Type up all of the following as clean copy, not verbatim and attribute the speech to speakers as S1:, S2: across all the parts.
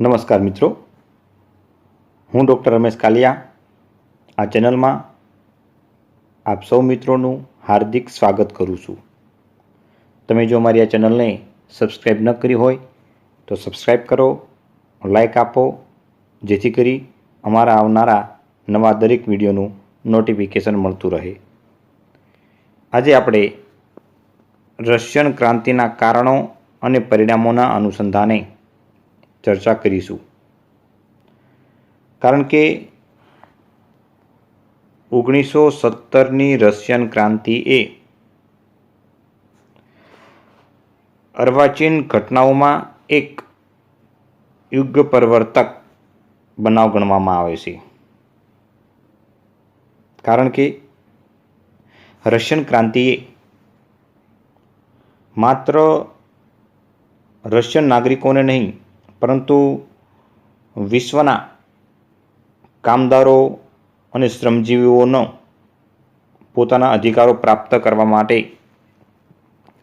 S1: નમસ્કાર મિત્રો, હું ડૉક્ટર રમેશ કાલિયા આ ચેનલમાં આપ સૌ મિત્રોનું હાર્દિક સ્વાગત કરું છું. તમે જો અમારી આ ચેનલને સબસ્ક્રાઈબ ન કરી હોય તો સબસ્ક્રાઈબ કરો, લાઈક આપો, જેથી કરી અમારા આવનારા નવા દરેક વિડીયોનું નોટિફિકેશન મળતું રહે. આજે આપણે રશિયન ક્રાંતિના કારણો અને પરિણામોના અનુસંધાને ચર્ચા કરીશું. કારણ કે 1917ની રશિયન ક્રાંતિ એ અર્વાચીન ઘટનાઓમાં એક યુગ પરિવર્તક બનાવ ગણવામાં આવે છે. કારણ કે રશિયન ક્રાંતિએ માત્ર રશિયન નાગરિકોને નહીં પરંતુ વિશ્વના કામદારો અને શ્રમજીવીઓનો પોતાના અધિકારો પ્રાપ્ત કરવા માટે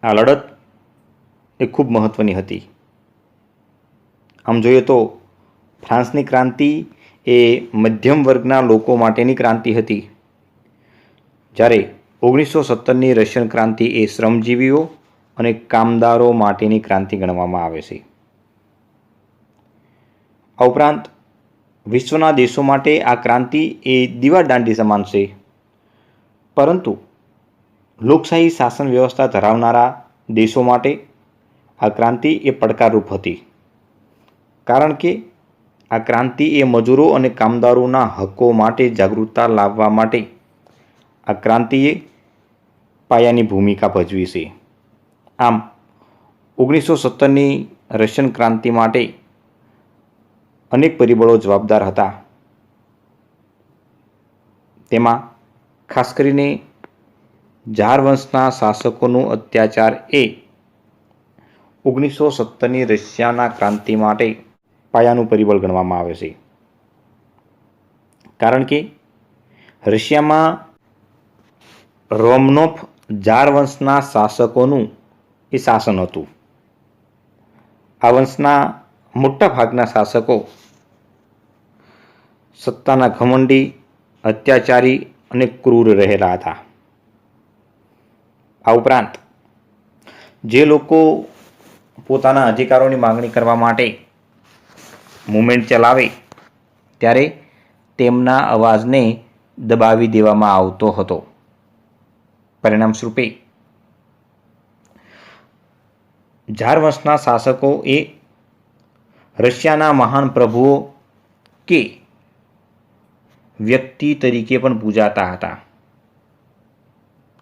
S1: આ લડત એ ખૂબ મહત્ત્વની હતી. આમ જોઈએ તો ફ્રાન્સની ક્રાંતિ એ મધ્યમ વર્ગના લોકો માટેની ક્રાંતિ હતી, જ્યારે 1917ની રશિયન ક્રાંતિ એ શ્રમજીવીઓ અને કામદારો માટેની ક્રાંતિ ગણવામાં આવે છે. આ ઉપરાંત વિશ્વના દેશો માટે આ ક્રાંતિ એ દીવાદાંડી સમાન છે, પરંતુ લોકશાહી શાસન વ્યવસ્થા ધરાવનારા દેશો માટે આ ક્રાંતિ એ પડકારરૂપ હતી. કારણ કે આ ક્રાંતિ એ મજૂરો અને કામદારોના હકો માટે જાગૃતતા લાવવા માટે આ ક્રાંતિએ પાયાની ભૂમિકા ભજવી છે. આમ 1917ની રશિયન ક્રાંતિ માટે અનેક પરિબળો જવાબદાર હતા. તેમાં ખાસ કરીને ઝાર વંશના શાસકોનું અત્યાચાર એ 1917ની રશિયાના ક્રાંતિ માટે પાયાનું પરિબળ ગણવામાં આવે છે. કારણ કે રશિયામાં રોમનોફ ઝાર વંશના શાસકોનું એ શાસન હતું. આ વંશના મોટા ભાગના શાસકો સત્તાના ઘમંડી, અત્યાચારી અને ક્રૂર રહેલા હતા. આ ઉપરાંત જે લોકો પોતાના અધિકારોની માગણી કરવા માટે મુવમેન્ટ ચલાવે ત્યારે તેમના અવાજને દબાવી દેવામાં આવતો હતો. પરિણામ સ્વરૂપે ઝાર વંશના શાસકો એ રશિયાના મહાન પ્રભુઓ કે વ્યક્તિ તરીકે પણ પૂજાતા હતા.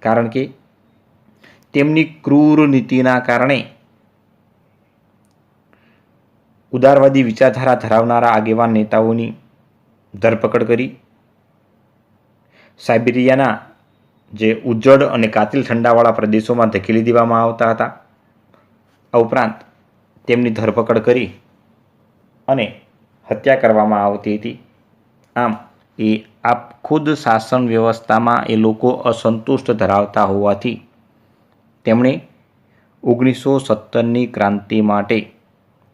S1: કારણ કે તેમની ક્રૂર નીતિના કારણે ઉદારવાદી વિચારધારા ધરાવનારા આગેવાન નેતાઓની ધરપકડ કરી સાઇબેરિયાના જે ઉજ્જડ અને કાતિલ ઠંડાવાળા પ્રદેશોમાં ધકેલી દેવામાં આવતા હતા. આ ઉપરાંત તેમની ધરપકડ કરી અને હત્યા કરવામાં આવતી હતી. આમ એ ખુદ શાસન વ્યવસ્થામાં એ લોકો અસંતુષ્ટ ધરાવતા હોવાથી તેમણે 1917ની ક્રાંતિ માટે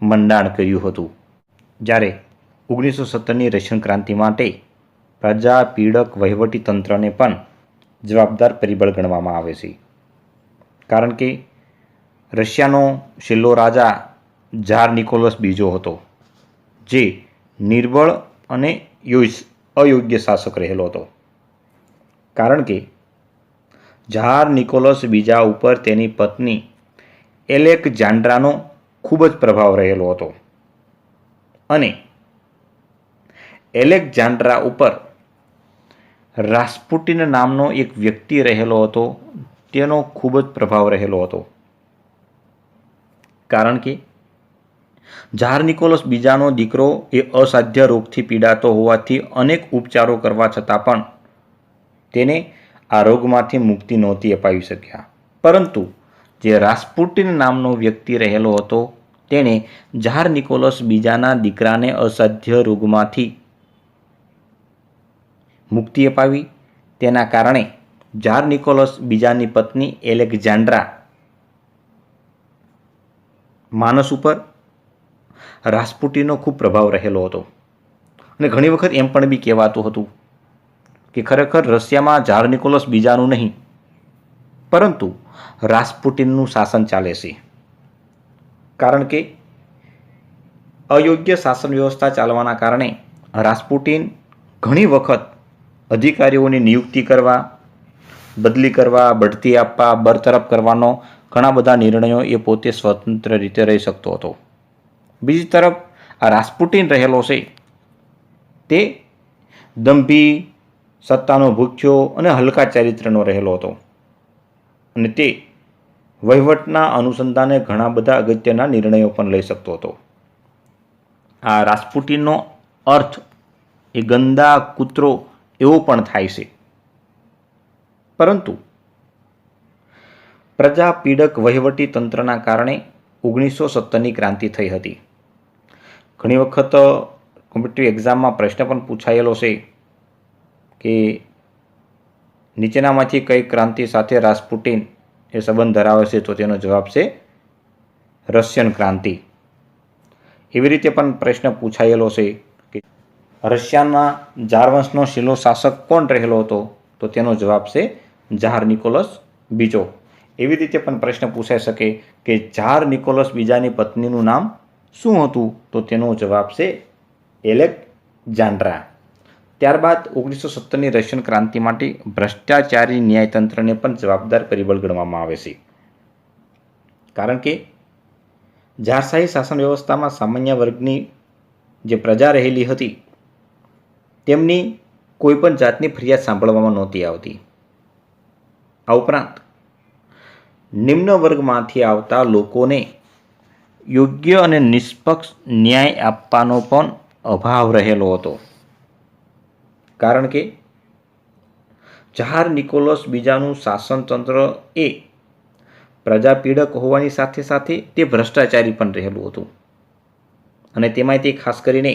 S1: મંડાણ કર્યું હતું. જ્યારે 1917ની રશિયન ક્રાંતિ માટે પ્રજા પીડક વહીવટી તંત્રને પણ જવાબદાર પરિબળ ગણવામાં આવે છે. કારણ કે રશિયાનો છેલ્લો રાજા ઝાર નિકોલસ બીજો હતો, જે નિર્બળ અને અયોગ્ય શાસક રહેલો હતો. કારણ કે ઝાર નિકોલસ બીજા ઉપર તેની પત્ની એલેક્ઝાન્ડ્રાનો ખૂબ જ પ્રભાવ રહેલો હતો અને એલેક્ઝાન્ડ્રા ઉપર રાસ્પુટિન નામનો એક વ્યક્તિ રહેલો હતો, તેનો ખૂબ જ પ્રભાવ રહેલો હતો. કારણ કે ઝાર નિકોલસ બીજાનો દીકરો એ અસાધ્ય રોગથી પીડાતો હોવાથી અનેક ઉપચારો કરવા છતાં પણ તેને આ રોગમાંથી મુક્તિ નહોતી અપાવી શક્યા. પરંતુ જે રાસ્પુટિન નામનો વ્યક્તિ રહેલો હતો તેણે ઝાર નિકોલસ બીજાના દીકરાને અસાધ્ય રોગમાંથી મુક્તિ અપાવી. તેના કારણે ઝાર નિકોલસ બીજાની પત્ની એલેક્ઝાન્ડ્રા માનસ ઉપર રાસ્પુટિનનો ખૂબ પ્રભાવ રહેલો હતો. અને ઘણી વખત એમ પણ બી કહેવાતું હતું કે ખરેખર રશિયામાં ઝાર નિકોલસ બીજાનું નહીં, પરંતુ રાસ્પુટિનનું શાસન ચાલે છે. કારણ કે અયોગ્ય શાસન વ્યવસ્થા ચાલવાના કારણે રાસ્પુટિન ઘણી વખત અધિકારીઓની નિયુક્તિ કરવા, બદલી કરવા, બઢતી આપવા, બરતરફ કરવાનો ઘણા બધા નિર્ણયો એ પોતે સ્વતંત્ર રીતે રહી શકતો હતો. બીજી તરફ આ રાસ્પુટિન રહેલો છે તે દંભી, સત્તાનો ભૂખ્યો અને હલકા ચારિત્રનો રહેલો હતો. અને તે વહીવટના અનુસંધાને ઘણા બધા અગત્યના નિર્ણયો પણ લઈ શકતો હતો. આ રાસ્પુટિનનો અર્થ એ ગંદા કૂતરો એવો પણ થાય છે. પરંતુ પ્રજાપીડક વહીવટી તંત્રના કારણે 1917ની ક્રાંતિ થઈ હતી. ઘણી વખત કોમ્પિટિટિવ એક્ઝામમાં પ્રશ્ન પણ પૂછાયેલો છે કે નીચેનામાંથી કઈ ક્રાંતિ સાથે રાસ્પુટિન એ સંબંધ ધરાવે છે, તો તેનો જવાબ છે રશિયન ક્રાંતિ. એવી રીતે પણ પ્રશ્ન પૂછાયેલો છે કે રશિયાના ઝાર વંશનો છેલ્લો શાસક કોણ રહેલો હતો, તો તેનો જવાબ છે ઝાર નિકોલસ બીજો. એવી રીતે પણ પ્રશ્ન પૂછાઈ શકે કે ઝાર નિકોલસ બીજાની પત્નીનું નામ શું હતું, તો તેનો જવાબ છે એલેક્ઝાન્ડ્રા. ત્યારબાદ 1917ની રશિયન ક્રાંતિ માટે ભ્રષ્ટાચારી ન્યાયતંત્રને પણ જવાબદાર પરિબળ ગણવામાં આવે છે. કારણ કે ઝારશાહી શાસન વ્યવસ્થામાં સામાન્ય વર્ગની જે પ્રજા રહેલી હતી તેમની કોઈ પણ જાતની ફરિયાદ સાંભળવામાં નહોતી આવતી. આ ઉપરાંત નિમ્ન વર્ગમાંથી આવતા લોકોને યોગ્ય અને નિષ્પક્ષ ન્યાય આપવાનો પણ અભાવ રહેલો હતો. કારણ કે ઝાર નિકોલસ બીજાનું શાસનતંત્ર એ પ્રજાપીડક હોવાની સાથે સાથે તે ભ્રષ્ટાચારી પણ રહેલું હતું. અને તેમાંય તે ખાસ કરીને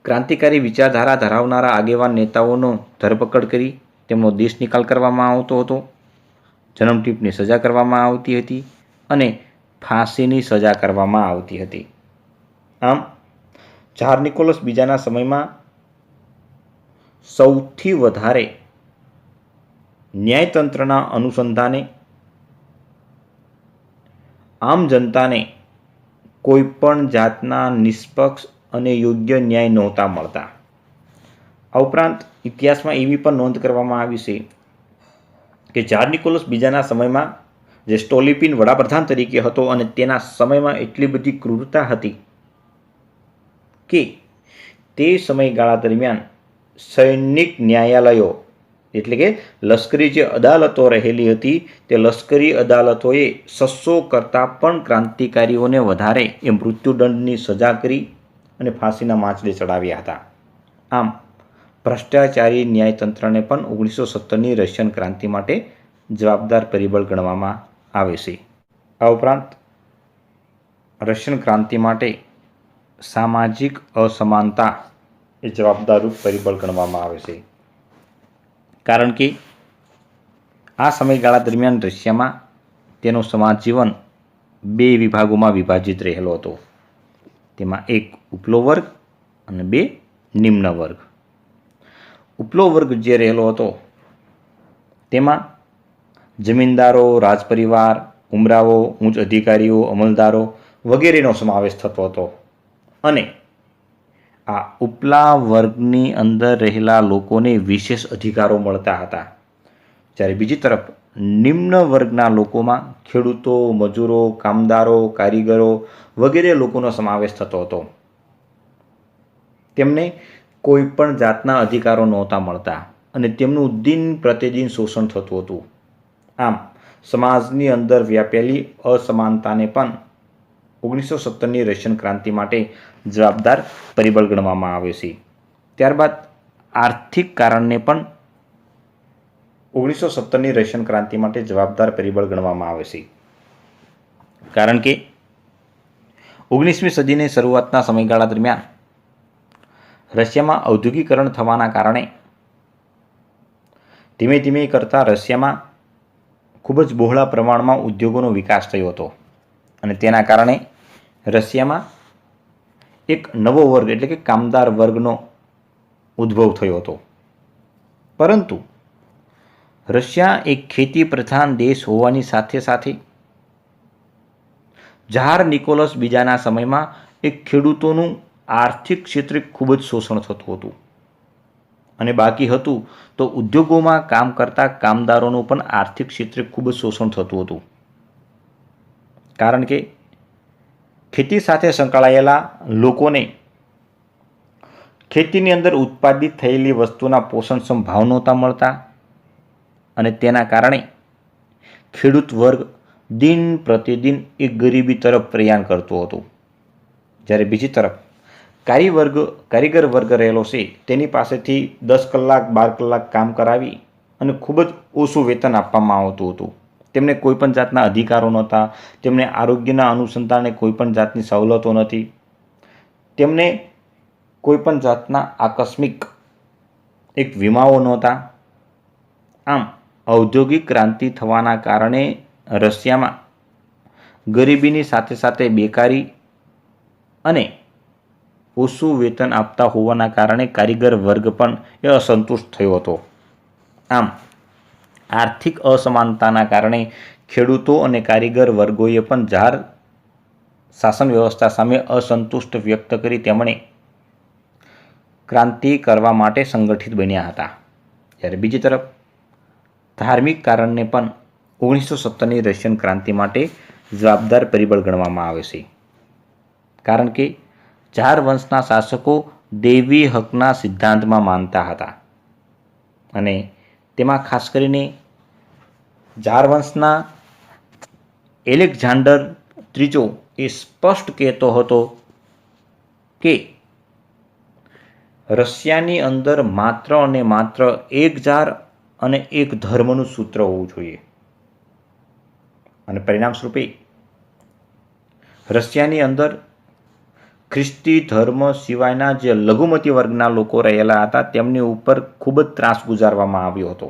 S1: ક્રાંતિકારી વિચારધારા ધરાવનારા આગેવાન નેતાઓનો ધરપકડ કરી તેમનો દેશ નિકાલ કરવામાં આવતો હતો, જન્મટીપની સજા કરવામાં આવતી હતી અને ફાંસીની સજા કરવામાં આવતી હતી. આમ ઝાર નિકોલસ બીજાના સમયમાં સૌથી વધારે ન્યાયતંત્રના અનુસંધાને આમ જનતાને કોઈ પણ જાતના નિષ્પક્ષ અને યોગ્ય ન્યાય નહોતા મળતા. આ ઉપરાંત ઇતિહાસમાં એવી પણ નોંધ કરવામાં આવી છે કે ઝાર નિકોલસ બીજાના સમયમાં જે સ્ટોલિપિન વડાપ્રધાન તરીકે હતો અને તેના સમયમાં એટલી બધી ક્રૂરતા હતી કે તે સમયગાળા દરમિયાન સૈનિક ન્યાયાલયો એટલે કે લશ્કરી જે અદાલતો રહેલી હતી તે લશ્કરી અદાલતોએ 600 કરતાં પણ ક્રાંતિકારીઓને વધારે એ મૃત્યુદંડની સજા કરી અને ફાંસીના માંચડે ચડાવ્યા હતા. આમ ભ્રષ્ટાચારી ન્યાયતંત્રને પણ 1917ની રશિયન ક્રાંતિ માટે જવાબદાર પરિબળ ગણવામાં આવે છે. આ ઉપરાંત રશિયન ક્રાંતિ માટે સામાજિક અસમાનતા એ જવાબદારરૂપ પરિબળ ગણવામાં આવે છે. કારણ કે આ સમયગાળા દરમિયાન રશિયામાં તેનો સમાજ જીવન 2 વિભાગોમાં વિભાજિત રહેલો હતો. તેમાં એક ઉપલો વર્ગ અને 2 નિમ્ન વર્ગ. ઉપલો વર્ગ જે રહેલો હતો તેમાં જમીનદારો, રાજપરિવાર, ઉમરાવો, ઉચ્ચ અધિકારીઓ, અમલદારો વગેરેનો સમાવેશ થતો હતો. અને આ ઉપલા વર્ગની અંદર રહેલા લોકોને વિશેષ અધિકારો મળતા હતા. જ્યારે બીજી તરફ નિમ્ન વર્ગના લોકોમાં ખેડૂતો, મજૂરો, કામદારો, કારીગરો વગેરે લોકોનો સમાવેશ થતો હતો. તેમને કોઈ પણ જાતના અધિકારો નહોતા મળતા અને તેમનું દિન પ્રતિદિન શોષણ થતું હતું. આમ સમાજની અંદર વ્યાપેલી અસમાનતાને પણ 1917ની રશિયન ક્રાંતિ માટે જવાબદાર પરિબળ ગણવામાં આવે છે. ત્યારબાદ આર્થિક કારણને પણ 1917ની રશિયન ક્રાંતિ માટે જવાબદાર પરિબળ ગણવામાં આવે છે. કારણ કે 19મી સદીની શરૂઆતના સમયગાળા દરમિયાન રશિયામાં ઔદ્યોગિકરણ થવાના કારણે ધીમે ધીમે કરતાં રશિયામાં ખૂબ જ બહોળા પ્રમાણમાં ઉદ્યોગોનો વિકાસ થયો હતો અને તેના કારણે રશિયામાં એક નવો વર્ગ એટલે કે કામદાર વર્ગનો ઉદ્ભવ થયો હતો. પરંતુ રશિયા એક ખેતી પ્રધાન દેશ હોવાની સાથે સાથે ઝાર નિકોલસ બીજાના સમયમાં એક ખેડૂતોનું આર્થિક ક્ષેત્રે ખૂબ જ શોષણ થતું હતું અને બાકી હતું તો ઉદ્યોગોમાં કામ કરતા કામદારોનું પણ આર્થિક ક્ષેત્રે ખૂબ જ શોષણ થતું હતું. કારણ કે ખેતી સાથે સંકળાયેલા લોકોને ખેતીની અંદર ઉત્પાદિત થયેલી વસ્તુના પોષણક્ષમ ભાવ નહોતા મળતા અને તેના કારણે ખેડૂત વર્ગ દિન પ્રતિદિન એક ગરીબી તરફ પ્રયાણ કરતો હતો. જ્યારે બીજી તરફ કારીગર વર્ગ રહેલો છે તેની પાસેથી 10 કલાક 12 કલાક કામ કરાવી અને ખૂબ જ ઓછું વેતન આપવામાં આવતું હતું. તેમને કોઈપણ જાતના અધિકારો નહોતા, તેમને આરોગ્યના અનુસંધાને કોઈપણ જાતની સવલતો નથી, તેમને કોઈપણ જાતના આકસ્મિક એક વીમાઓ નહોતા. આમ ઔદ્યોગિક ક્રાંતિ થવાના કારણે રશિયામાં ગરીબીની સાથે સાથે બેકારી અને ઓછું વેતન આપતા હોવાના કારણે કારીગર વર્ગ પણ એ અસંતુષ્ટ થયો હતો. આમ આર્થિક અસમાનતાના કારણે ખેડૂતો અને કારીગર વર્ગોએ પણ ઝાર શાસન વ્યવસ્થા સામે અસંતુષ્ટ વ્યક્ત કરી તેમણે ક્રાંતિ કરવા માટે સંગઠિત બન્યા હતા. જ્યારે બીજી તરફ ધાર્મિક કારણને પણ 1917ની રશિયન ક્રાંતિ માટે જવાબદાર પરિબળ ગણવામાં આવે છે. કારણ કે ઝાર વંશના શાસકો દૈવી હકના સિદ્ધાંતમાં માનતા હતા અને તેમાં ખાસ કરીને ઝાર વંશના એલેક્ઝાન્ડર ત્રીજો એ સ્પષ્ટ કહેતો હતો કે રશિયાની અંદર માત્ર અને માત્ર એક ઝાર અને એક ધર્મનું સૂત્ર હોવું જોઈએ અને પરિણામ સ્વરૂપે રશિયાની અંદર ખ્રિસ્તી ધર્મ સિવાયના જે લઘુમતી વર્ગના લોકો રહેલા હતા તેમની ઉપર ખૂબ જ ત્રાસ ગુજારવામાં આવ્યો હતો.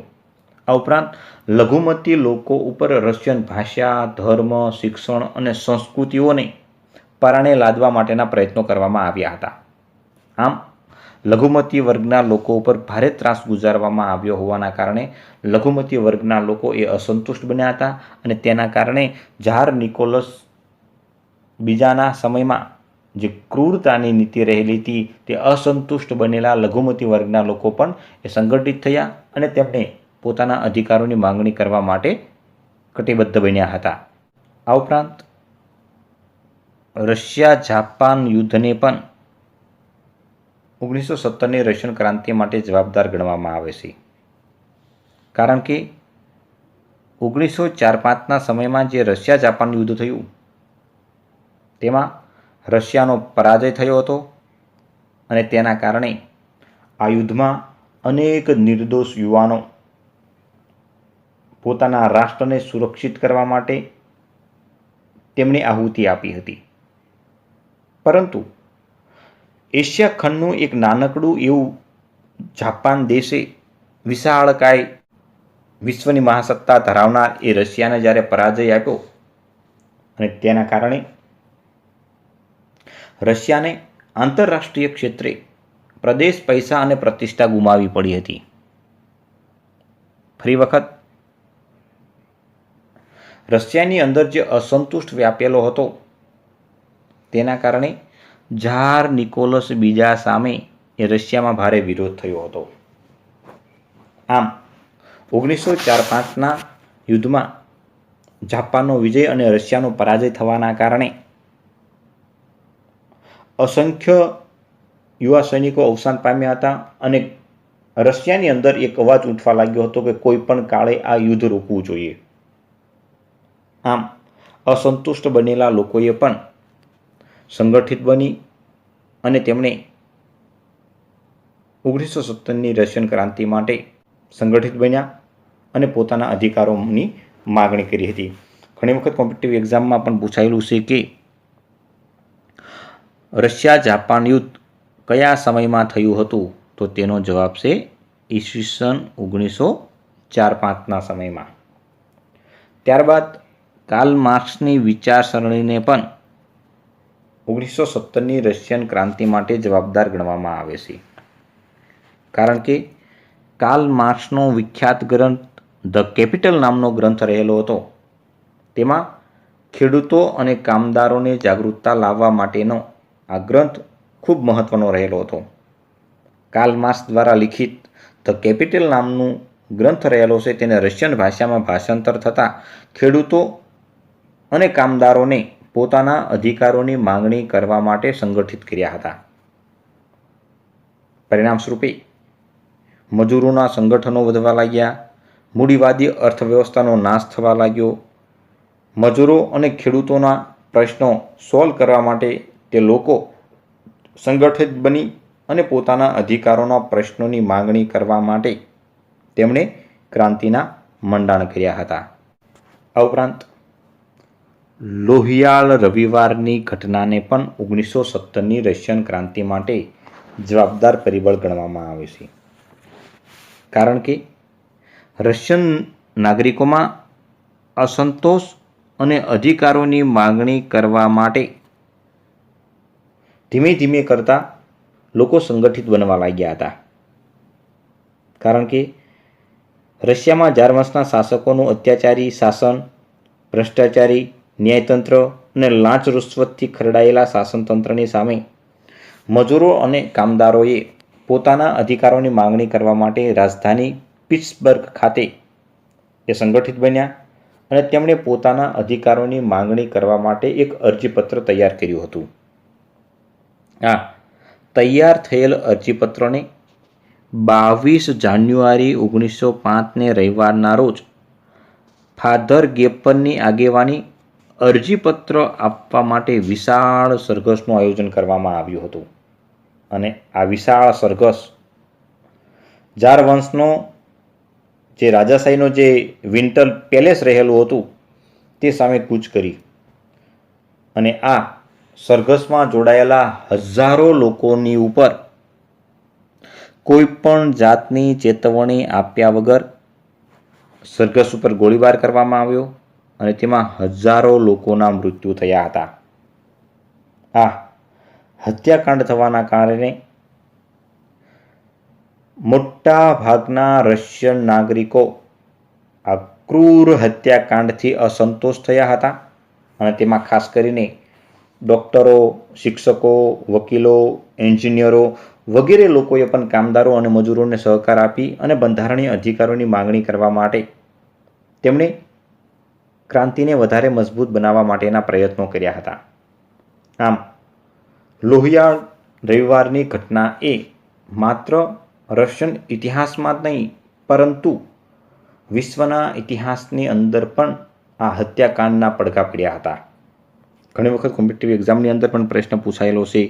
S1: આ ઉપરાંત લઘુમતી લોકો ઉપર રશિયન ભાષા, ધર્મ, શિક્ષણ અને સંસ્કૃતિઓને પરાણે લાદવા માટેના પ્રયત્નો કરવામાં આવ્યા હતા. આમ લઘુમતી વર્ગના લોકો ઉપર ભારે ત્રાસ ગુજારવામાં આવ્યો હોવાના કારણે લઘુમતી વર્ગના લોકો એ અસંતુષ્ટ બન્યા હતા અને તેના કારણે ઝાર નિકોલસ બીજાના સમયમાં જે ક્રૂરતાની નીતિ રહેલી હતી તે અસંતુષ્ટ બનેલા લઘુમતી વર્ગના લોકો પણ એ સંગઠિત થયા અને તેમને પોતાના અધિકારોની માંગણી કરવા માટે કટિબદ્ધ બન્યા હતા. આ ઉપરાંત રશિયા જાપાન યુદ્ધને પણ 1917ની રશિયન ક્રાંતિ માટે જવાબદાર ગણવામાં આવે છે. કારણ કે 1904-05ના સમયમાં જે રશિયા જાપાન યુદ્ધ થયું તેમાં રશિયાનો પરાજય થયો હતો અને તેના કારણે આ યુદ્ધમાં અનેક નિર્દોષ યુવાનો પોતાના રાષ્ટ્રને સુરક્ષિત કરવા માટે તેમણે આહુતિ આપી હતી. પરંતુ એશિયા ખંડનું એક નાનકડું એવું જાપાન દેશે વિશાળકાય વિશ્વની મહાસત્તા ધરાવનાર એ રશિયાને જ્યારે પરાજય આપ્યો અને તેના કારણે રશિયાને આંતરરાષ્ટ્રીય ક્ષેત્રે પ્રદેશ, પૈસા અને પ્રતિષ્ઠા ગુમાવવી પડી હતી. ફરી વખત રશિયાની અંદર જે અસંતુષ્ટ વ્યાપેલો હતો તેના કારણે ઝાર નિકોલસ બીજા સામે એ રશિયામાં ભારે વિરોધ થયો હતો. આમ 1904-05ના યુદ્ધમાં જાપાનનો વિજય અને રશિયાનો પરાજય થવાના કારણે અસંખ્ય યુવા સૈનિકો અવસાન પામ્યા હતા અને રશિયાની અંદર એક અવાજ ઉઠવા લાગ્યો હતો કે કોઈ પણ કાળે આ યુદ્ધ રોકવું જોઈએ. આમ અસંતુષ્ટ બનેલા લોકોએ પણ સંગઠિત બની અને તેમણે 1917ની રશિયન ક્રાંતિ માટે સંગઠિત બન્યા અને પોતાના અધિકારોની માગણી કરી હતી. ઘણી વખત કોમ્પિટિટિવ એક્ઝામમાં પણ પૂછાયેલું છે કે રશિયા જાપાન યુદ્ધ કયા સમયમાં થયું હતું, તો તેનો જવાબ છે ઈસવીસન 1904-05ના સમયમાં. ત્યારબાદ કાર્લ માર્ક્સની વિચારસરણીને પણ 1917ની રશિયન ક્રાંતિ માટે જવાબદાર ગણવામાં આવે છે. કારણ કે કાર્લ માર્ક્સનો વિખ્યાત ગ્રંથ ધ કેપિટલ નામનો ગ્રંથ રહેલો હતો. તેમાં ખેડૂતો અને કામદારોને જાગૃતતા લાવવા માટેનો આ ગ્રંથ ખૂબ મહત્વનો રહેલો હતો. કાર્લ માર્ક્સ દ્વારા લિખિત ધ કેપિટલ નામનું ગ્રંથ રહેલો છે. તેને રશિયન ભાષામાં ભાષાંતર થતાં ખેડૂતો અને કામદારોને પોતાના અધિકારોની માંગણી કરવા માટે સંગઠિત કર્યા હતા. પરિણામ સ્વરૂપે મજૂરોના સંગઠનો વધવા લાગ્યા, મૂડીવાદી અર્થવ્યવસ્થાનો નાશ થવા લાગ્યો. મજૂરો અને ખેડૂતોના પ્રશ્નો સોલ્વ કરવા માટે તે લોકો સંગઠિત બની અને પોતાના અધિકારોના પ્રશ્નોની માંગણી કરવા માટે તેમણે ક્રાંતિના મંડાણ કર્યા હતા. આ ઉપરાંત લોહિયાળ રવિવારની ઘટનાને પણ 1917ની રશિયન ક્રાંતિ માટે જવાબદાર પરિબળ ગણવામાં આવે છે. કારણ કે રશિયન નાગરિકોમાં અસંતોષ અને અધિકારોની માંગણી કરવા માટે ધીમે ધીમે કરતા લોકો સંગઠિત બનવા લાગ્યા હતા. કારણ કે રશિયામાં જાર વંશના શાસકોનું અત્યાચારી શાસન, ભ્રષ્ટાચારી ન્યાયતંત્ર અને લાંચ રૂશ્વતથી ખરડાયેલા શાસનતંત્રની સામે મજૂરો અને કામદારોએ પોતાના અધિકારોની માંગણી કરવા માટે રાજધાની પિટ્સબર્ગ ખાતે એ સંગઠિત બન્યા અને તેમણે પોતાના અધિકારોની માંગણી કરવા માટે એક અરજીપત્ર તૈયાર કર્યું હતું. આ તૈયાર થયેલ અરજીપત્રને 22 જાન્યુઆરી 1905ને રવિવારના રોજ ફાધર ગેપનની આગેવાની અરજીપત્ર આપવા માટે વિશાળ સરઘસનું આયોજન કરવામાં આવ્યું હતું. અને આ વિશાળ સરઘસ જાર વંશનો જે રાજાશાહીનો જે વિન્ટર પેલેસ રહેલું હતું તે સામે કૂચ કરી અને આ સરઘસમાં જોડાયેલા હજારો લોકોની ઉપર કોઈ પણ જાતની ચેતવણી આપ્યા વગર સરઘસ ઉપર ગોળીબાર કરવામાં આવ્યો અને તેમાં હજારો લોકોના મૃત્યુ થયા હતા. આ હત્યાકાંડ થવાના કારણે મોટા ભાગના રશિયન નાગરિકો આ ક્રૂર હત્યાકાંડથી અસંતોષ થયા હતા અને તેમાં ખાસ કરીને ડૉક્ટરો, શિક્ષકો, વકીલો, એન્જિનિયરો વગેરે લોકોએ પણ કામદારો અને મજૂરોને સહકાર આપી અને બંધારણીય અધિકારોની માંગણી કરવા માટે તેમણે ક્રાંતિને વધારે મજબૂત બનાવવા માટેના પ્રયત્નો કર્યા હતા. આમ લોહિયાળ રવિવારની ઘટના એ માત્ર રશિયન ઇતિહાસમાં જ નહીં પરંતુ વિશ્વના ઇતિહાસની અંદર પણ આ હત્યાકાંડના પડઘા પડ્યા હતા. ઘણી વખત કોમ્પિટિટિવ એક્ઝામની અંદર પણ પ્રશ્ન પૂછાયેલો છે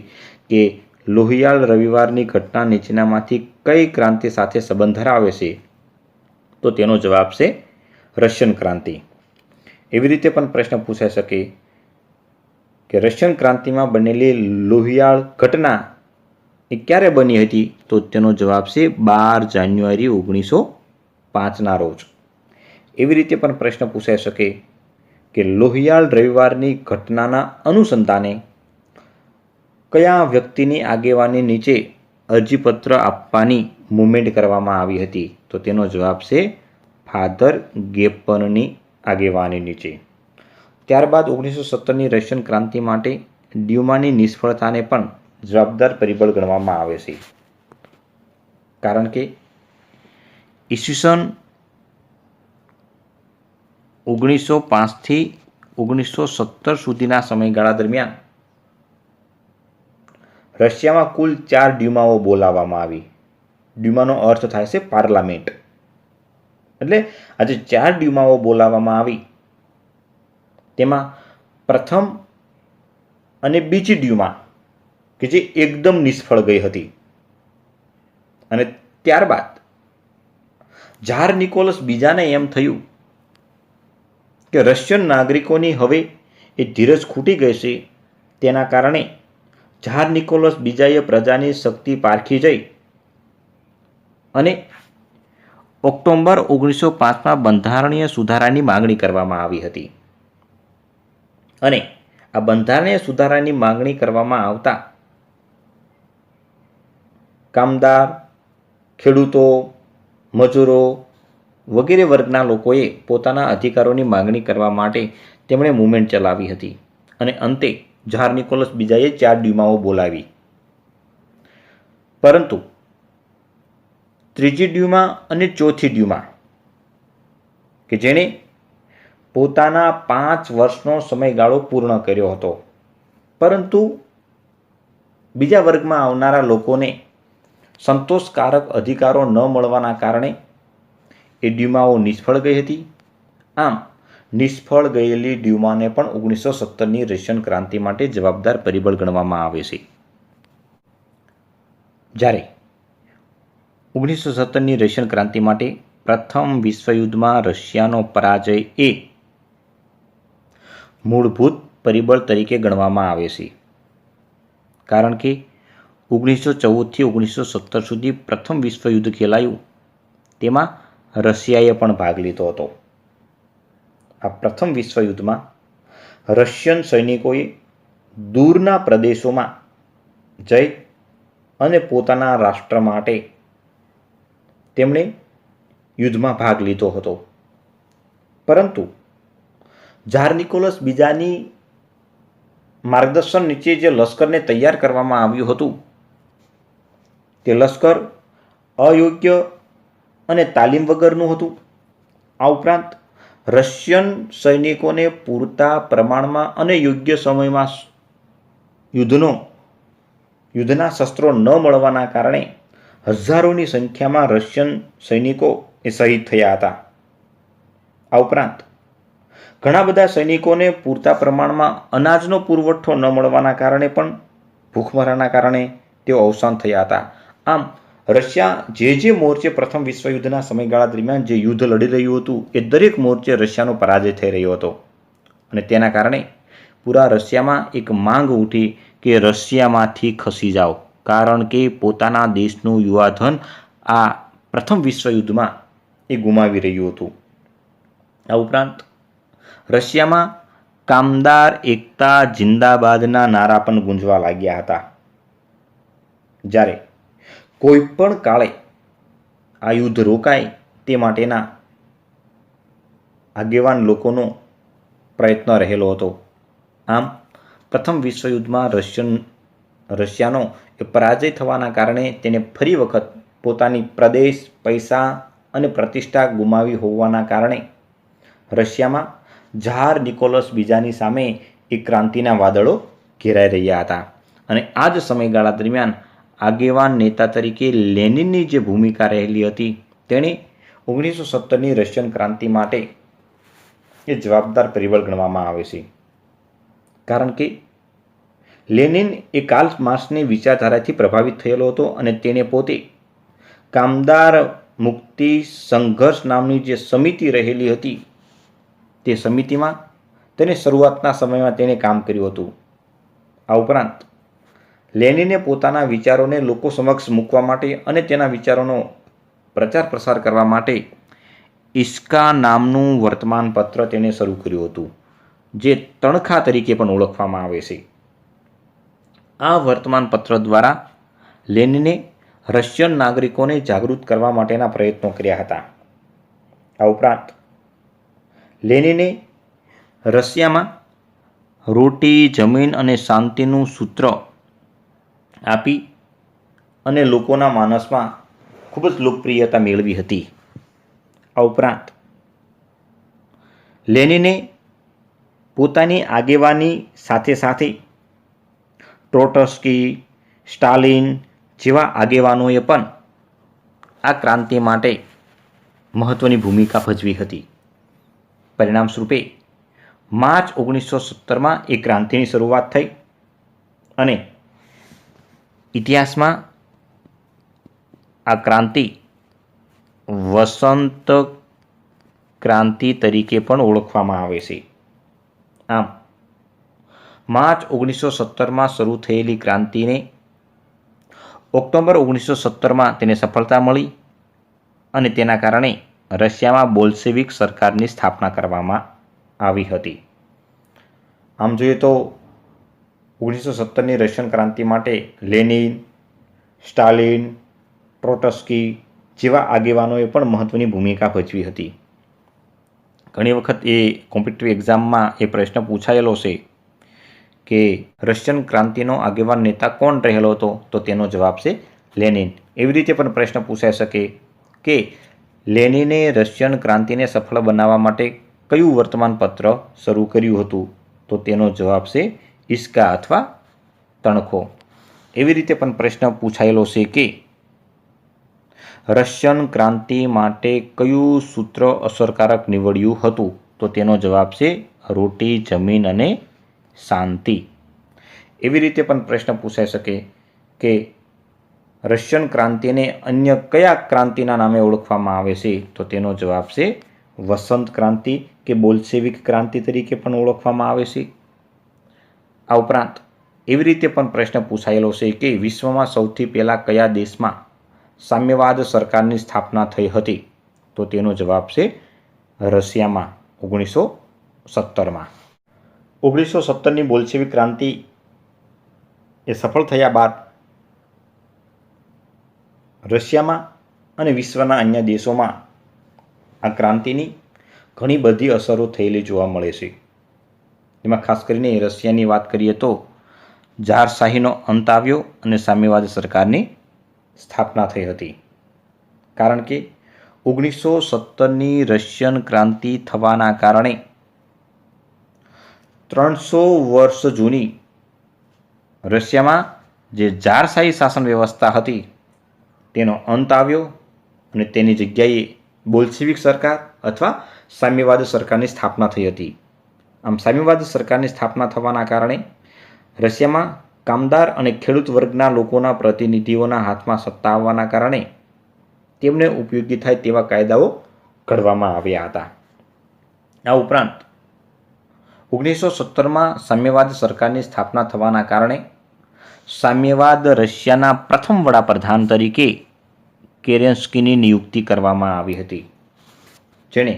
S1: કે લોહિયાળ રવિવારની ઘટના નીચેનામાંથી કઈ ક્રાંતિ સાથે સંબંધ ધરાવે છે? તો તેનો જવાબ છે રશિયન ક્રાંતિ. એવી રીતે પણ પ્રશ્ન પૂછાઈ શકે કે રશિયન ક્રાંતિમાં બનેલી લોહિયાળ ઘટના એ ક્યારે બની હતી? તો તેનો જવાબ છે 12 જાન્યુઆરી 1905ના રોજ. એવી રીતે પણ પ્રશ્ન પૂછાઈ શકે કે લોહિયાળ રવિવારની ઘટનાના અનુસંધાને કયા વ્યક્તિની આગેવાની નીચે અરજીપત્ર આપવાની મૂવમેન્ટ કરવામાં આવી હતી? તો તેનો જવાબ છે ફાધર ગેપનની આગેવાની નીચે. ત્યારબાદ 1917ની રશિયન ક્રાંતિ માટે ડ્યુમાની નિષ્ફળતાને પણ જવાબદાર પરિબળ ગણવામાં આવે છે. કારણ કે ઈસવીસન 1905થી 1917 સુધીના સમયગાળા દરમિયાન રશિયામાં કુલ 4 ડ્યુમાઓ બોલાવવામાં આવી. ડ્યુમાનો અર્થ થાય છે પાર્લામેન્ટ. એટલે આજે 4 ડ્યુમાઓ બોલાવવામાં આવી તેમાં પ્રથમ અને બીજી ડ્યુમા કે જે એકદમ નિષ્ફળ ગઈ હતી અને ત્યારબાદ ઝાર નિકોલસ બીજાને એમ થયું કે રશિયન નાગરિકોની હવે એ ધીરજ ખૂટી ગઈ છે. તેના કારણે ઝાર નિકોલસ બીજાએ પ્રજાની શક્તિ પારખી જઈ અને ઓક્ટોબર 1905માં બંધારણીય સુધારાની માંગણી કરવામાં આવી હતી. અને આ બંધારણીય સુધારાની માંગણી કરવામાં આવતા કામદાર, ખેડૂતો, મજૂરો વગેરે વર્ગના લોકોએ પોતાના અધિકારોની માંગણી કરવા માટે તેમણે મૂવમેન્ટ ચલાવી હતી અને અંતે ઝાર નિકોલસ બીજાએ 4 ડ્યુમાઓ બોલાવી. પરંતુ ત્રીજી ડ્યુમા અને ચોથી ડ્યુમા કે જેણે પોતાના 5 વર્ષનો સમયગાળો પૂર્ણ કર્યો હતો, પરંતુ બીજા વર્ગમાં આવનારા લોકોને સંતોષકારક અધિકારો ન મળવાના કારણે એ ડ્યુમાઓ નિષ્ફળ ગઈ હતી. આમ નિષ્ફળ ગયેલી ડ્યુમાને પણ 1917ની રશિયન ક્રાંતિ માટે જવાબદાર પરિબળ ગણવામાં આવે છે. જ્યારે 1917ની રશિયન ક્રાંતિ માટે પ્રથમ વિશ્વયુદ્ધમાં રશિયાનો પરાજય એ મૂળભૂત પરિબળ તરીકે ગણવામાં આવે છે, કારણ કે 1914થી 1917 સુધી પ્રથમ વિશ્વયુદ્ધ ખેલાયું તેમાં રશિયાએ પણ ભાગ લીધો હતો. આ પ્રથમ વિશ્વયુદ્ધમાં રશિયન સૈનિકોએ દૂરના પ્રદેશોમાં જઈ અને પોતાના રાષ્ટ્ર માટે તેમણે યુદ્ધમાં ભાગ લીધો હતો. પરંતુ ઝાર નિકોલસ બીજાની માર્ગદર્શન નીચે જે લશ્કરને તૈયાર કરવામાં આવ્યું હતું તે લશ્કર અયોગ્ય અને તાલીમ વગરનું હતું. આ ઉપરાંત રશિયન સૈનિકોને પૂરતા પ્રમાણમાં અને યોગ્ય સમયમાં યુદ્ધના શસ્ત્રો ન મળવાના કારણે હજારોની સંખ્યામાં રશિયન સૈનિકો એ શહીદ થયા હતા. આ ઉપરાંત ઘણા બધા સૈનિકોને પૂરતા પ્રમાણમાં અનાજનો પુરવઠો ન મળવાના કારણે પણ ભૂખમરાના કારણે તેઓ અવસાન થયા હતા. આમ રશિયા જે મોરચે પ્રથમ વિશ્વયુદ્ધના સમયગાળા દરમિયાન જે યુદ્ધ લડી રહ્યું હતું એ દરેક મોરચે રશિયાનો પરાજય થઈ રહ્યો હતો અને તેના કારણે પૂરા રશિયામાં એક માંગ ઉઠી કે રશિયામાંથી ખસી જાઓ, કારણ કે પોતાના દેશનું યુવાધન આ પ્રથમ વિશ્વયુદ્ધમાં એ ગુમાવી રહ્યું હતું. આ ઉપરાંત રશિયામાં કામદાર એકતા જિંદાબાદના નારા પણ ગુંજવા લાગ્યા હતા. જ્યારે કોઈ પણ કાળે આ યુદ્ધ રોકાય તે માટેના આગેવાન લોકોનો પ્રયત્ન રહેલો હતો. આમ પ્રથમ વિશ્વયુદ્ધમાં રશિયાનો એ પરાજય થવાના કારણે તેને ફરી વખત પોતાની પ્રદેશ, પૈસા અને પ્રતિષ્ઠા ગુમાવી હોવાના કારણે રશિયામાં ઝાર નિકોલસ બીજાની સામે એ ક્રાંતિના વાદળો ઘેરાઈ રહ્યા હતા. અને આ જ સમયગાળા દરમિયાન આગેવાન નેતા તરીકે લેનિનની જે ભૂમિકા રહેલી હતી તેણે 1917ની રશિયન ક્રાંતિ માટે એ જવાબદાર પરિબળ ગણવામાં આવે છે, કારણ કે લેનિન એ કાર્લ માર્ક્સની વિચારધારાથી પ્રભાવિત થયેલો હતો અને તેણે પોતે કામદાર મુક્તિ સંઘર્ષ નામની જે સમિતિ રહેલી હતી તે સમિતિમાં તેને શરૂઆતના સમયમાં તેણે કામ કર્યું હતું. આ ઉપરાંત લેનિને પોતાના વિચારોને લોકો સમક્ષ મૂકવા માટે અને તેના વિચારોનો પ્રચાર પ્રસાર કરવા માટે ઇસ્કા નામનું વર્તમાનપત્ર તેણે શરૂ કર્યું હતું, જે તણખા તરીકે પણ ઓળખવામાં આવે છે. આ વર્તમાનપત્ર દ્વારા લેનિને રશિયન નાગરિકોને જાગૃત કરવા માટેના પ્રયત્નો કર્યા હતા. આ ઉપરાંત લેનિને રશિયામાં રોટી, જમીન અને શાંતિનું સૂત્ર આપી અને લોકોના માનસમાં ખૂબ જ લોકપ્રિયતા મેળવી હતી. આ ઉપરાંત લેનિને પોતાની આગેવાની સાથે સાથે ટ્રોટ્સ્કી, સ્ટાલિન જેવા આગેવાનોએ પણ આ ક્રાંતિ માટે મહત્ત્વની ભૂમિકા ભજવી હતી. પરિણામ સ્વરૂપે માર્ચ 1917માં એ ક્રાંતિની શરૂઆત થઈ અને ઇતિહાસમાં આ ક્રાંતિ વસંત ક્રાંતિ તરીકે પણ ઓળખવામાં આવે છે. આમ માર્ચ 1917માં શરૂ થયેલી ક્રાંતિને ઓક્ટોબર 1917માં તેને સફળતા મળી અને તેના કારણે રશિયામાં બોલ્શેવિક સરકારની સ્થાપના કરવામાં આવી હતી. આમ જોઈએ તો 1917ની રશિયન ક્રાંતિ માટે લેનિન, સ્ટાલિન, ટ્રોટસ્કી જેવા આગેવાનોએ પણ મહત્ત્વની ભૂમિકા ભજવી હતી. ઘણી વખત એ કોમ્પિટિટિવ એક્ઝામમાં એ પ્રશ્ન પૂછાયેલો છે કે રશિયન ક્રાંતિનો આગેવાન નેતા કોણ રહેલો હતો, તો તેનો જવાબ છે લેનિન. એવી રીતે પણ પ્રશ્ન પૂછાઈ શકે કે લેનિને રશિયન ક્રાંતિને સફળ બનાવવા માટે કયું વર્તમાનપત્ર શરૂ કર્યું હતું, તો તેનો જવાબ છે ઇસ્કા અથવા તણખો. એવી રીતે પણ પ્રશ્ન પૂછાયેલો છે કે રશિયન ક્રાંતિ માટે કયું સૂત્ર અસરકારક નીવડ્યું હતું, તો તેનો જવાબ છે રોટી, જમીન અને શાંતિ. એવી રીતે પણ પ્રશ્ન પૂછાઈ શકે કે રશિયન ક્રાંતિને અન્ય કયા ક્રાંતિના નામે ઓળખવામાં આવે છે, તો તેનો જવાબ છે વસંત ક્રાંતિ કે બોલ્શેવિક ક્રાંતિ તરીકે પણ ઓળખવામાં આવે છે. આ ઉપરાંત એવી રીતે પણ પ્રશ્ન પૂછાયેલો છે કે વિશ્વમાં સૌથી પહેલાં કયા દેશમાં સામ્યવાદ સરકારની સ્થાપના થઈ હતી, તો તેનો જવાબ છે રશિયામાં 1917માં. 1917ની બોલ્શેવિક ક્રાંતિ એ સફળ થયા બાદ રશિયામાં અને વિશ્વના અન્ય દેશોમાં આ ક્રાંતિની ઘણી બધી અસરો થયેલી જોવા મળે છે. એમાં ખાસ કરીને રશિયાની વાત કરીએ તો ઝારશાહીનો અંત આવ્યો અને સામ્યવાદ સરકારની સ્થાપના થઈ હતી. કારણ કે 1917ની રશિયન ક્રાંતિ થવાના કારણે 300 વર્ષ જૂની રશિયામાં જે ઝારશાહી શાસન વ્યવસ્થા હતી તેનો અંત આવ્યો અને તેની જગ્યાએ બોલ્શેવિક સરકાર અથવા સામ્યવાદ સરકારની સ્થાપના થઈ હતી. આમ સામ્યવાદ સરકારની સ્થાપના થવાના કારણે રશિયામાં કામદાર અને ખેડૂત વર્ગના લોકોના પ્રતિનિધિઓના હાથમાં સત્તા આવવાના કારણે તેમને ઉપયોગી થાય તેવા કાયદાઓ ઘડવામાં આવ્યા હતા. આ ઉપરાંત 1917માં સામ્યવાદ સરકારની સ્થાપના થવાના કારણે સામ્યવાદ રશિયાના પ્રથમ વડાપ્રધાન તરીકે કેરેન્સ્કીની નિયુક્તિ કરવામાં આવી હતી, જેણે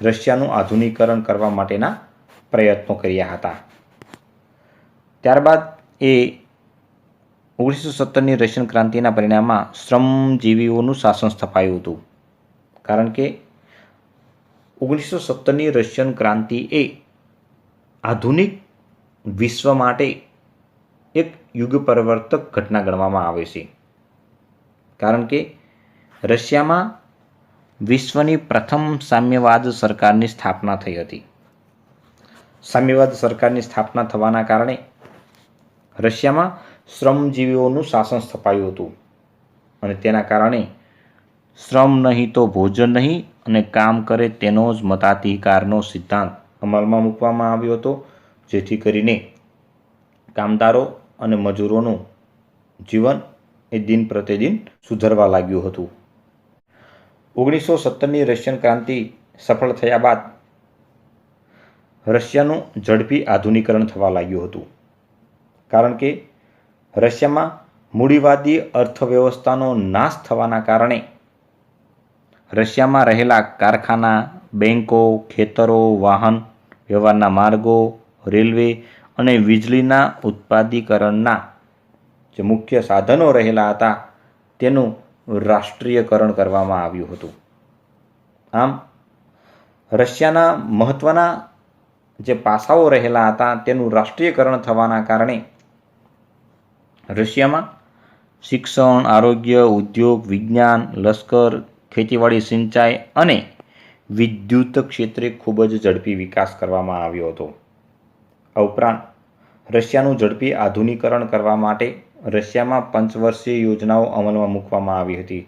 S1: રશિયાનું આધુનિકરણ કરવા માટેના પ્રયત્નો કર્યા હતા. ત્યારબાદ એ 1917ની રશિયન ક્રાંતિના પરિણામમાં શ્રમજીવીઓનું શાસન સ્થપાયું હતું. કારણ કે 1917ની રશિયન ક્રાંતિ એ આધુનિક વિશ્વ માટે એક યુગ પરિવર્તક ઘટના ગણવામાં આવે છે. કારણ કે રશિયામાં વિશ્વની પ્રથમ સામ્યવાદ સરકારની સ્થાપના થઈ હતી. સામ્યવાદ સરકારની સ્થાપના થવાના કારણે રશિયામાં શ્રમજીવીઓનું શાસન સ્થપાયું હતું અને તેના કારણે શ્રમ નહીં તો ભોજન નહીં અને કામ કરે તેનો જ મતાધિકારનો સિદ્ધાંત અમલમાં મૂકવામાં આવ્યો હતો, જેથી કરીને કામદારો અને મજૂરોનું જીવન એ દિન પ્રતિદિન સુધરવા લાગ્યું હતું. 1917ની રશિયન ક્રાંતિ સફળ થયા બાદ રશિયાનું ઝડપી આધુનિકરણ થવા લાગ્યું હતું. કારણ કે રશિયામાં મૂડીવાદી અર્થવ્યવસ્થાનો નાશ થવાના કારણે રશિયામાં રહેલા કારખાના, બેન્કો, ખેતરો, વાહન વ્યવહારના માર્ગો, રેલવે અને વીજળીના ઉત્પાદીકરણના જે મુખ્ય સાધનો રહેલા હતા તેનું રાષ્ટ્રીયકરણ કરવામાં આવ્યું હતું. આમ રશિયાના મહત્ત્વના જે પાસાઓ રહેલા હતા તેનું રાષ્ટ્રીયકરણ થવાના કારણે રશિયામાં શિક્ષણ, આરોગ્ય, ઉદ્યોગ, વિજ્ઞાન, લશ્કર, ખેતીવાડી, સિંચાઈ અને વિદ્યુત ક્ષેત્રે ખૂબ જ ઝડપી વિકાસ કરવામાં આવ્યો હતો. આ ઉપરાંત રશિયાનું ઝડપી આધુનિકરણ કરવા માટે રશિયામાં પંચવર્ષીય યોજનાઓ અમલમાં મૂકવામાં આવી હતી,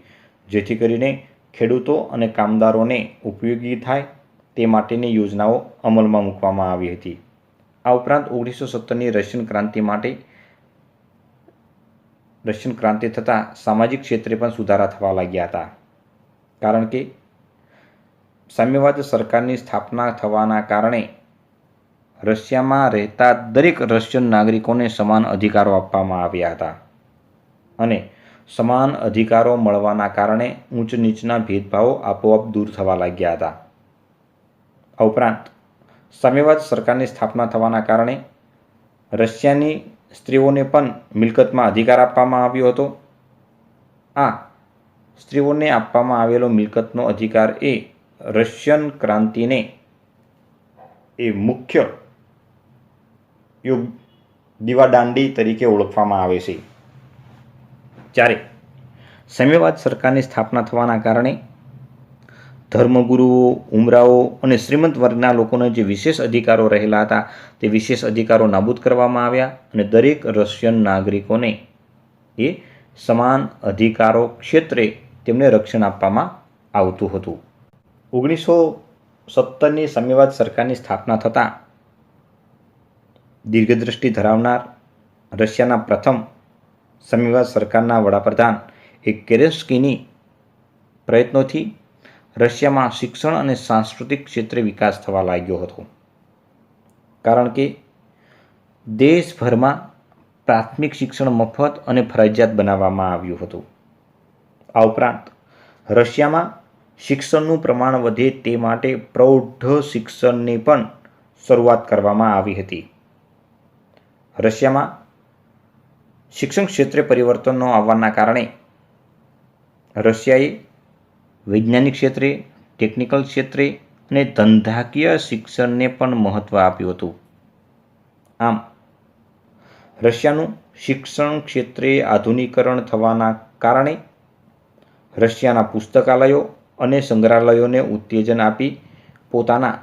S1: જેથી કરીને ખેડૂતો અને કામદારોને ઉપયોગી થાય તે માટેની યોજનાઓ અમલમાં મૂકવામાં આવી હતી. આ ઉપરાંત 1917ની રશિયન ક્રાંતિ માટે રશિયન ક્રાંતિ થતાં સામાજિક ક્ષેત્રે પણ સુધારા થવા લાગ્યા હતા. કારણ કે સામ્યવાદ સરકારની સ્થાપના થવાના કારણે રશિયામાં રહેતા દરેક રશિયન નાગરિકોને સમાન અધિકારો આપવામાં આવ્યા હતા અને સમાન અધિકારો મળવાના કારણે ઊંચ નીચના ભેદભાવો આપોઆપ દૂર થવા લાગ્યા હતા. આ ઉપરાંત સામ્યવાદ સરકારની સ્થાપના થવાના કારણે રશિયાની સ્ત્રીઓને પણ મિલકતમાં અધિકાર આપવામાં આવ્યો હતો. આ સ્ત્રીઓને આપવામાં આવેલો મિલકતનો અધિકાર એ રશિયન ક્રાંતિને એ મુખ્ય દીવાદાંડી તરીકે ઓળખવામાં આવે છે. જ્યારે સામ્યવાદ સરકારની સ્થાપના થવાના કારણે ધર્મગુરુઓ, ઉમરાઓ અને શ્રીમંત વર્ગના લોકોને જે વિશેષ અધિકારો રહેલા હતા તે વિશેષ અધિકારો નાબૂદ કરવામાં આવ્યા અને દરેક રશિયન નાગરિકોને એ સમાન અધિકારો ક્ષેત્રે તેમને રક્ષણ આપવામાં આવતું હતું. 1917ની સામ્યવાદ સરકારની સ્થાપના થતાં દીર્ઘદ્રષ્ટિ ધરાવનાર રશિયાના પ્રથમ સામ્યવાદ સરકારના વડાપ્રધાન કેરેન્સ્કીની પ્રયત્નોથી રશિયામાં શિક્ષણ અને સાંસ્કૃતિક ક્ષેત્રે વિકાસ થવા લાગ્યો હતો. કારણ કે દેશભરમાં પ્રાથમિક શિક્ષણ મફત અને ફરજિયાત બનાવવામાં આવ્યું હતું. આ ઉપરાંત રશિયામાં શિક્ષણનું પ્રમાણ વધે તે માટે પ્રૌઢ શિક્ષણની પણ શરૂઆત કરવામાં આવી હતી. રશિયામાં શિક્ષણ ક્ષેત્રે પરિવર્તનો આવવાના કારણે રશિયાએ વૈજ્ઞાનિક ક્ષેત્રે, ટેકનિકલ ક્ષેત્રે અને ધંધાકીય શિક્ષણને પણ મહત્ત્વ આપ્યું હતું. આમ રશિયાનું શિક્ષણ ક્ષેત્રે આધુનિકરણ થવાના કારણે રશિયાના પુસ્તકાલયો અને સંગ્રહાલયોને ઉત્તેજન આપી પોતાના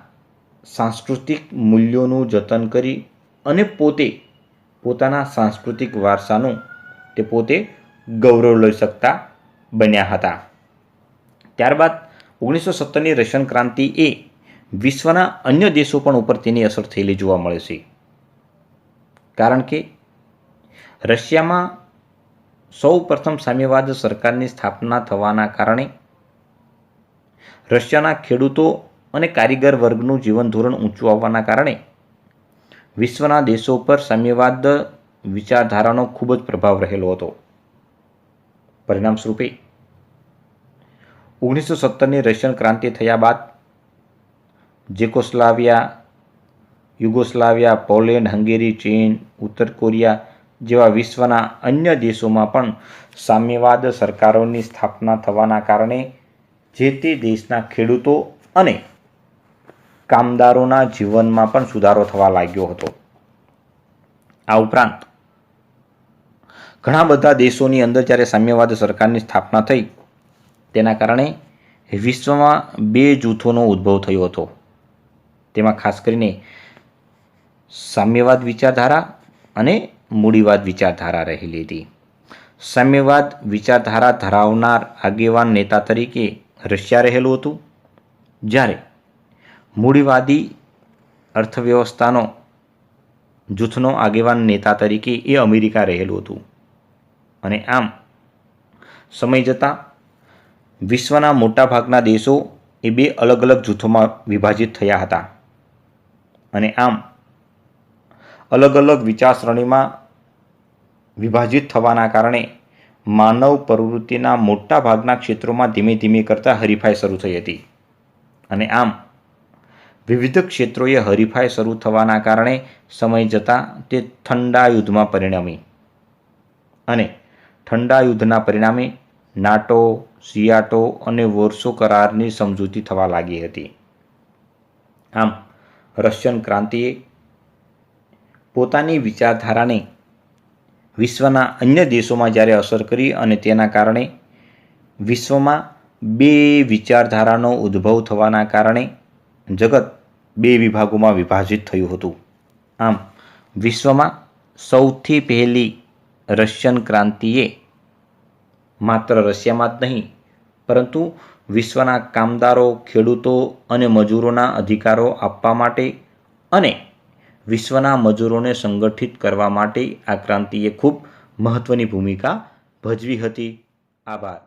S1: સાંસ્કૃતિક મૂલ્યોનું જતન કરી અને પોતાના સાંસ્કૃતિક વારસાનું તે પોતે ગૌરવ લઈ શકતા બન્યા હતા. ત્યારબાદ 1917ની રશિયન ક્રાંતિ એ વિશ્વના અન્ય દેશો પણ ઉપર તેની અસર થયેલી જોવા મળે છે. કારણ કે રશિયામાં સૌ પ્રથમ સામ્યવાદ સરકારની સ્થાપના થવાના કારણે રશિયાના ખેડૂતો અને કારીગર વર્ગનું જીવન ધોરણ ઊંચું આવવાના કારણે વિશ્વના દેશો પર સામ્યવાદ વિચારધારાનો ખૂબ જ પ્રભાવ રહેલો હતો. પરિણામ સ્વરૂપે 1917ની રશિયન ક્રાંતિ થયા બાદ યુગોસ્લાવિયા, પોલેન્ડ, હંગેરી, ચીન, ઉત્તર કોરિયા જેવા વિશ્વના અન્ય દેશોમાં પણ સામ્યવાદ સરકારોની સ્થાપના થવાના કારણે જે તે દેશના ખેડૂતો અને કામદારોના જીવનમાં પણ સુધારો થવા લાગ્યો હતો. આ ઉપરાંત ઘણા બધા દેશોની અંદર જ્યારે સામ્યવાદ સરકારની સ્થાપના થઈ તેના કારણે વિશ્વમાં બે જૂથોનો ઉદ્ભવ થયો હતો. તેમાં ખાસ કરીને સામ્યવાદ વિચારધારા અને મૂડીવાદ વિચારધારા રહેલી હતી. સામ્યવાદ વિચારધારા ધરાવનાર આગેવાન નેતા તરીકે રશિયા રહેલું હતું, જ્યારે મૂડીવાદી અર્થવ્યવસ્થાનો જૂથનો આગેવાન નેતા તરીકે એ અમેરિકા રહેલું હતું. અને આમ સમય જતાં વિશ્વના મોટાભાગના દેશો એ બે અલગ અલગ જૂથોમાં વિભાજિત થયા હતા. અને આમ અલગ અલગ વિચારસરણીમાં વિભાજિત થવાના કારણે માનવ પ્રવૃત્તિના મોટા ભાગના ક્ષેત્રોમાં ધીમે ધીમે કરતાં હરીફાઈ શરૂ થઈ હતી. અને આમ વિવિધ ક્ષેત્રોએ હરીફાઈ શરૂ થવાના કારણે સમય જતાં તે ઠંડા યુદ્ધમાં પરિણમી અને ઠંડા યુદ્ધના પરિણામે નાટો, સિયાટો અને વોર્સો કરારની સમજૂતી થવા લાગી હતી. આમ રશિયન ક્રાંતિએ પોતાની વિચારધારાને વિશ્વના અન્ય દેશોમાં જ્યારે અસર કરી અને તેના કારણે વિશ્વમાં બે વિચારધારાનો ઉદ્ભવ થવાના કારણે જગત બે વિભાગોમાં વિભાજિત થયું હતું. આમ વિશ્વમાં સૌથી પહેલી રશિયન ક્રાંતિએ માત્ર રશિયામાં જ નહીં પરંતુ વિશ્વના કામદારો, ખેડૂતો અને મજૂરોના અધિકારો આપવા માટે અને વિશ્વના મજૂરોને સંગઠિત કરવા માટે આ ક્રાંતિએ ખૂબ મહત્ત્વની ભૂમિકા ભજવી હતી. આભાર.